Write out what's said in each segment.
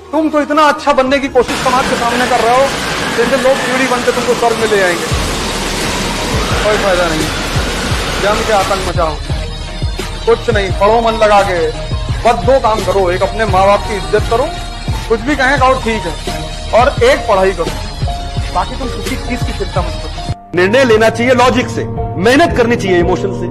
तुम तो इतना अच्छा बनने की कोशिश समाज के सामने कर रहे हो, जैसे लोग सीढ़ी बनते तुमको स्वर्ग में ले आएंगे। कोई फायदा नहीं, जम के आतंक मचाओ, कुछ नहीं, पढ़ो मन लगा के, बस दो काम करो, एक अपने माँ बाप की इज्जत करो, कुछ भी कहें और ठीक है, और एक पढ़ाई करो, बाकी तुम किसी चीज की चिंता मत करो। निर्णय लेना चाहिए लॉजिक से, मेहनत करनी चाहिए इमोशन से।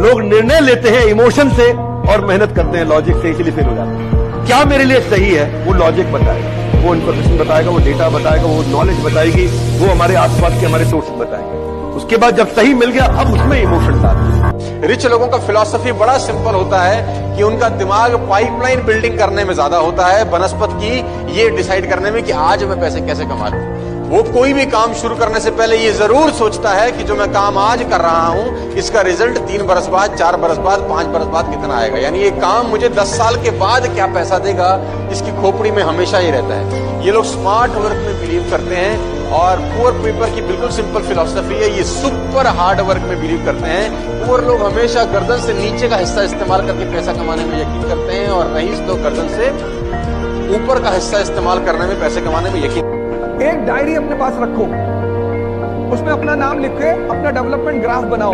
लोग निर्णय लेते हैं इमोशन से और मेहनत करते हैं लॉजिक से, इसीलिए फेल हो जाते हैं। क्या मेरे लिए सही है वो लॉजिक बताएगा, वो इन्फॉर्मेशन बताएगा, वो डेटा बताएगा, वो नॉलेज बताएगी, वो हमारे आसपास के हमारे सोर्स बताएंगे। उसके बाद जब सही मिल गया अब उसमें इमोशंस आते हैं। रिच लोगों का फिलॉसफी बड़ा सिंपल होता है कि उनका दिमाग पाइपलाइन बिल्डिंग करने में ज्यादा होता है बनस्पत की ये डिसाइड करने में कि आज मैं पैसे कैसे कमा लूं। वो कोई भी काम शुरू करने से पहले ये जरूर सोचता है कि जो मैं काम आज कर रहा हूं इसका रिजल्ट 3 बरस बाद, 4 बरस बाद, 5 बरस बाद कितना आएगा, यानी ये काम मुझे 10 साल के बाद क्या पैसा देगा, इसकी खोपड़ी में हमेशा ही रहता है। ये लोग स्मार्ट वर्क में बिलीव करते हैं और पुअर पीपल की बिल्कुल सिंपल फिलॉसफी है, ये सुपर हार्ड वर्क में बिलीव करते हैं। पुअर लोग हमेशा गर्दन से नीचे का हिस्सा इस्तेमाल करके पैसा कमाने में यकीन करते हैं और रईस लोग गर्दन से ऊपर का हिस्सा इस्तेमाल करने में पैसे कमाने में यकीन। एक डायरी अपने पास रखो, उसमें अपना नाम लिख के अपना डेवलपमेंट ग्राफ बनाओ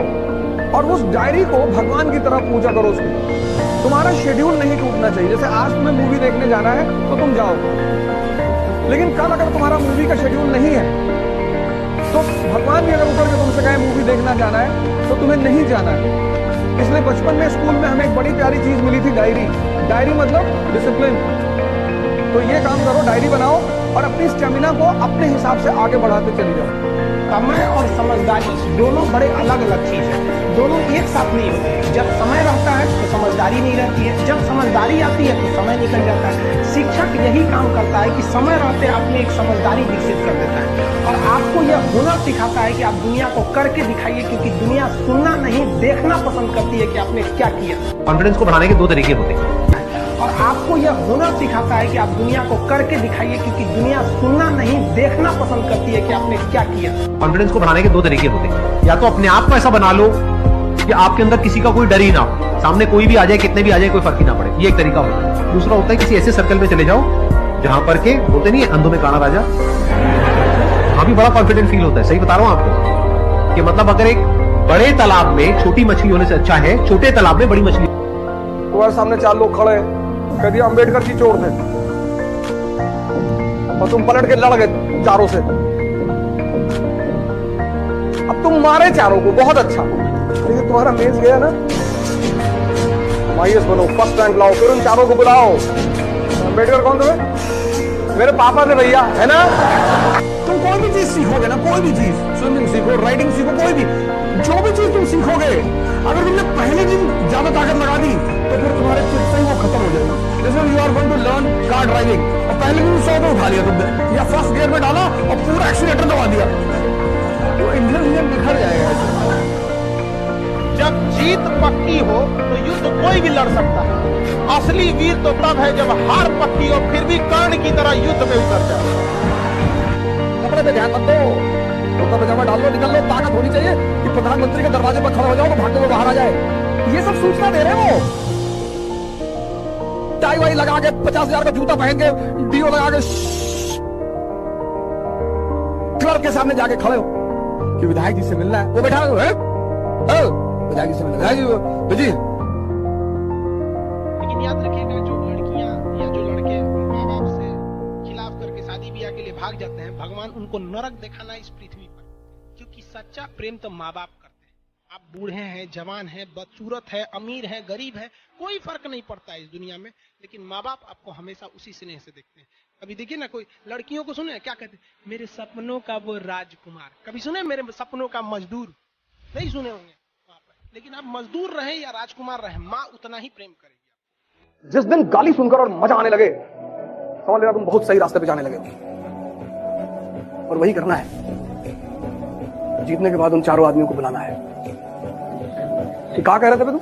और उस डायरी को भगवान की तरह पूजा करो। उसमें तुम्हारा शेड्यूल नहीं टूटना चाहिए। जैसे आज तुम्हें मूवी देखने जाना है तो तुम जाओ, लेकिन कल अगर तुम्हारा मूवी का शेड्यूल नहीं है तो भगवान भी अगर उतर के तुमसे कहे मूवी देखना जाना है तो तुम्हें नहीं जाना है। इसलिए बचपन में स्कूल में हमें एक बड़ी प्यारी चीज मिली थी, डायरी। डायरी मतलब डिसिप्लिन। तो ये काम करो, डायरी बनाओ और अपनी स्टेमिना को अपने हिसाब से आगे बढ़ाते चले जाओ। समय और समझदारी दोनों बड़े अलग अलग चीज है, दोनों एक साथ नहीं होते। जब समय रहता है तो समझदारी नहीं रहती है, जब समझदारी आती है तो समय निकल जाता है। शिक्षक यही काम करता है कि समय रहते आपने एक समझदारी विकसित कर देता है और आपको यह हुनर सिखाता है कि आप दुनिया को करके दिखाइए, क्योंकि दुनिया सुनना नहीं देखना पसंद करती है कि आपने क्या किया। कॉन्फिडेंस को बढ़ाने के 2 तरीके होते हैं और आपको यह हुनर सिखाता है कि आप दुनिया को करके दिखाइए, क्योंकि दुनिया सुनना नहीं देखना पसंद करती है कि आपने क्या किया। कॉन्फिडेंस को बढ़ाने के 2 तरीके होते हैं, या तो अपने आप को ऐसा बना लो कि आपके अंदर किसी का कोई डर ही ना हो, सामने कोई भी आ जाए, कितने भी आ जाए, कोई फर्क ही ना पड़े, ये एक तरीका होता है। दूसरा होता है किसी ऐसे सर्कल में चले जाओ जहां पर के होते नहीं है अंधों में काना राजा, वहां भी बड़ा कॉन्फिडेंट फील होता है। सही बता रहा हूं आपको कि मतलब अगर एक बड़े तालाब में छोटी मछली होने से अच्छा है छोटे तालाब में बड़ी मछली। तुम्हारे सामने 4 लोग खड़े, कह दिया अम्बेडकर जी चोर थे और तुम पलट के लड़ गए चारों से। अब तुम मारे चारों को, बहुत अच्छा, लेकिन तुम्हारा मेंस गया ना, IAS बनो, फर्स्ट रैंक लाओ, फिर उन चारों को बुलाओ। अम्बेडकर कौन थे? मेरे पापा थे भैया, है ना। तुम कोई भी चीज सीखोगे ना, कोई भी चीज, स्विमिंग सीखो, राइडिंग सीखो, कोई भी जो भी चीज तुम सीखोगे, अगर तुमने पहले दिन ज्यादा ताकत लगा दी तो फिर तुम्हारे चिट से ही वो खत्म हो जाएगा। जैसे you are going to learn car driving और पहले दिन 100 पे उठा लिया तुमने, या फर्स्ट गियर में डाला और पूरा एक्सीलेटर दबा दिया, तो इंजन बिखर जाएगा। जब जीत पक्की हो तो युद्ध कोई भी लड़ सकता है। असली वीर तो तब है जब हार पक्की हो फिर भी कर्ण की तरह युद्ध में उतर जाए। कपड़े पे ध्यान मत दो, कुर्ता पजामा डाल लो, निकल लो। ताकत होनी चाहिए कि प्रधानमंत्री के दरवाजे पर खड़ा हो जाओ तो भागते हुए बाहर आ जाए। ये सब सूचना दे रहे हो। टाई वाई लगा के 50,000 का जूता पहन के डीओ लगा के क्लर्क के सामने जाके खड़े हो कि विधायक जी से मिलना है, वो बैठा है विधायक जी से मिलना है जी। लेकिन याद रखिएगा, जो लड़कियां या जो लड़के माँ बाप से खिलाफ करके शादी ब्याह के लिए भाग जाते हैं, भगवान उनको नरक दिखाना इस पृथ्वी पर, क्योंकि सच्चा प्रेम तो माँ बाप करते हैं। आप बूढ़े हैं, जवान हैं, बदसूरत है, अमीर है, गरीब है, कोई फर्क नहीं पड़ता है इस दुनिया में, लेकिन माँ बाप आपको हमेशा उसी स्नेह से देखते हैं। कभी देखिए ना, कोई लड़कियों को सुने क्या कहते हैं, मेरे सपनों का वो राजकुमार। कभी सुने मेरे सपनों का मजदूर? नहीं सुने होंगे वहां पर। लेकिन आप मजदूर रहे या राजकुमार रहे, माँ उतना ही प्रेम करेगी। जिस दिन गाली सुनकर और मजा आने लगे, समझ लेना तुम बहुत सही रास्ते पे जाने लगे, और वही करना है। जीतने के बाद उन चारों आदमियों को बुलाना है कि क्या कह रहे थे तुम?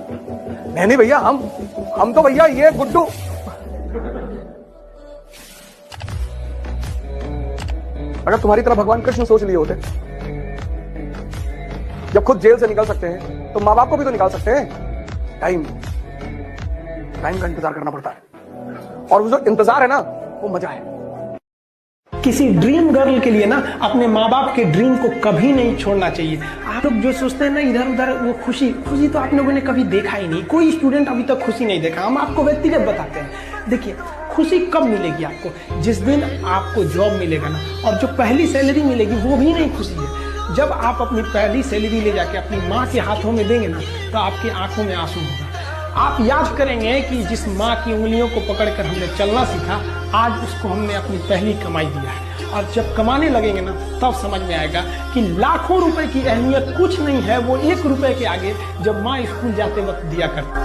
नहीं भैया, हम तो भैया ये गुड्डू। अगर तुम्हारी तरह भगवान कृष्ण सोच लिए होते, जब खुद जेल से निकल सकते हैं तो माँ बाप को भी तो निकाल सकते हैं। टाइम का इंतजार करना पड़ता है, और वो जो इंतजार है ना, वो मजा है। किसी ड्रीम गर्ल के लिए ना अपने माँ बाप के ड्रीम को कभी नहीं छोड़ना चाहिए। आप लोग जो सोचते हैं ना इधर उधर, वो खुशी तो आप लोगों ने कभी देखा ही नहीं। कोई स्टूडेंट अभी तक खुशी नहीं देखा। हम आपको व्यक्तिगत बताते हैं। देखिए, खुशी कब मिलेगी आपको? जिस दिन आपको जॉब मिलेगा ना, और जो पहली सैलरी मिलेगी वो भी नहीं खुशी है। जब आप अपनी पहली सैलरी ले जाके अपनी माँ के हाथों में देंगे ना, तो आपकी आंखों में आंसू होगा। आप याद करेंगे कि जिस माँ की उंगलियों को पकड़कर हमने चलना सीखा, आज उसको हमने अपनी पहली कमाई दिया है। और जब कमाने लगेंगे ना, तब समझ में आएगा कि लाखों रुपए की अहमियत कुछ नहीं है, वो 1 रुपए के आगे जब माँ स्कूल जाते वक्त दिया करती।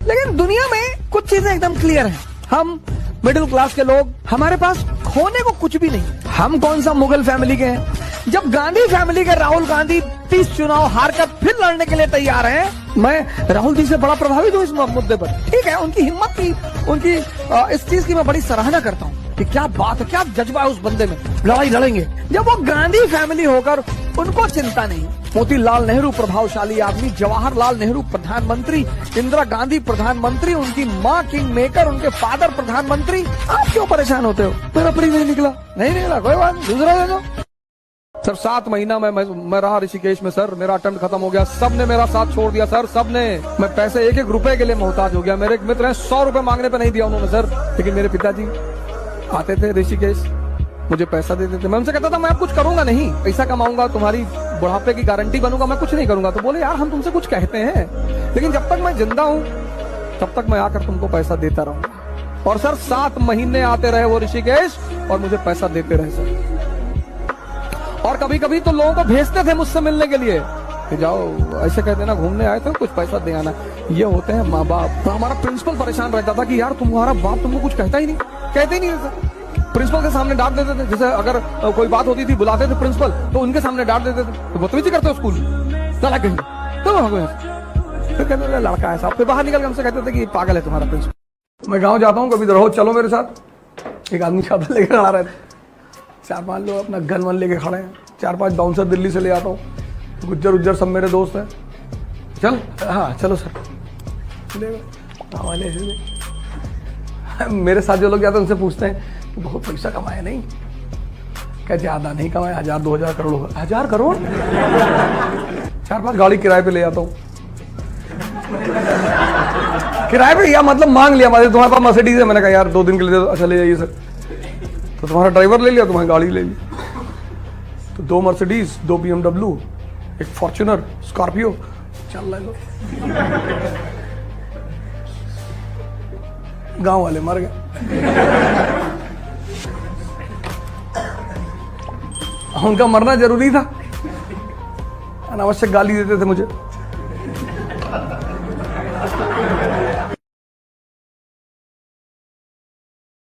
लेकिन दुनिया में कुछ चीजें एकदम क्लियर हैं। हम मिडिल क्लास के लोग, हमारे पास खोने को कुछ भी नहीं। हम कौन सा मुगल फैमिली के हैं? जब गांधी फैमिली के राहुल गांधी 30 चुनाव हारकर फिर लड़ने के लिए तैयार हैं, मैं राहुल जी से बड़ा प्रभावित हूँ इस मुद्दे पर। ठीक है, उनकी हिम्मत की, उनकी इस चीज की मैं बड़ी सराहना करता हूँ कि क्या बात है, क्या जज्बा है उस बंदे में, लड़ाई लड़ेंगे। जब वो गांधी फैमिली होकर उनको चिंता नहीं, मोतीलाल नेहरू प्रभावशाली आदमी, जवाहरलाल नेहरू प्रधानमंत्री, इंदिरा गांधी प्रधानमंत्री, उनकी माँ किंग मेकर, उनके फादर प्रधानमंत्री, आप क्यों परेशान होते हो? मेरा प्री नहीं निकला, कोई बात, दूसरा दे दो। सर 7 महीना मैं रहा ऋषिकेश में सर, मेरा अटेम्प्ट खत्म हो गया, सबने मेरा साथ छोड़ दिया सर, सबने। मैं पैसे 1-1 रुपए के लिए मोहताज हो गया। मेरे एक मित्र हैं, 100 रुपए मांगने पे नहीं दिया उन्होंने सर। लेकिन मेरे पिताजी आते थे ऋषिकेश, मुझे पैसा देते थे। मैं उनसे कहता था मैं अब कुछ करूंगा नहीं, पैसा कमाऊंगा, तुम्हारी बुढ़ापे की गारंटी बनूंगा, मैं कुछ नहीं करूंगा। तो बोले यार हम तुमसे कुछ कहते हैं, लेकिन जब तक मैं जिंदा हूं तब तक मैं आकर तुमको पैसा देता रहूंगा। और सर 7 महीने आते रहे वो ऋषिकेश और मुझे पैसा देते रहे सर। और कभी कभी तो लोगों को भेजते थे मुझसे मिलने के लिए कि जाओ ऐसे कहते ना, घूमने आए थे, कुछ पैसा दे आना। ये होते हैं माँ बाप। तो हमारा प्रिंसिपल परेशान रहता था कि यार तुम्हारा बाप तुमको कुछ कहता ही नहीं, कहते ही नहीं सर। प्रिंसिपल के सामने डांट देते थे। जैसे अगर कोई बात होती थी, बुलाते थे प्रिंसिपल, तो उनके सामने डांट देते थे, तो बदतमीजी करते हो स्कूल, चला कहीं तो कहते थे लड़का है साहब। फिर बाहर निकल के हमसे कहते थे कि पागल है तुम्हारा प्रिंसिपल। मैं गाँव जाता हूँ, कभी रहो चलो मेरे साथ। एक आदमी छाता लेकर खड़ा रहता, 4-5 लोग अपना गन वन लेके खड़े हैं, 4-5 बाउंसर दिल्ली से ले आता हूँ, गुज्जर उज्जर सब मेरे दोस्त हैं। चल हाँ चलो सर, मेरे साथ जो लोग जाते हैं उनसे पूछते हैं तो बहुत पैसा कमाया नहीं? क्या ज्यादा नहीं कमाया, 1000-2000 करोड़ होगा। 1000 करोड़? 4-5 गाड़ी किराए पे ले आता हूँ, किराए पे, या मतलब मांग लिया। मतलब तुम्हारे पास मर्सिडीज है, मैंने कहा यार 2 दिन के लिए अच्छा ले जाइए सर। तो तुम्हारा ड्राइवर ले लिया, तुम्हारी गाड़ी ले ली, तो 2 मर्सिडीज, 2 BMW, 1 फॉर्च्यूनर, स्कॉर्पियो, चल लो। गांव वाले मर गए। उनका मरना जरूरी था, अनावश्यक गाली देते थे मुझे।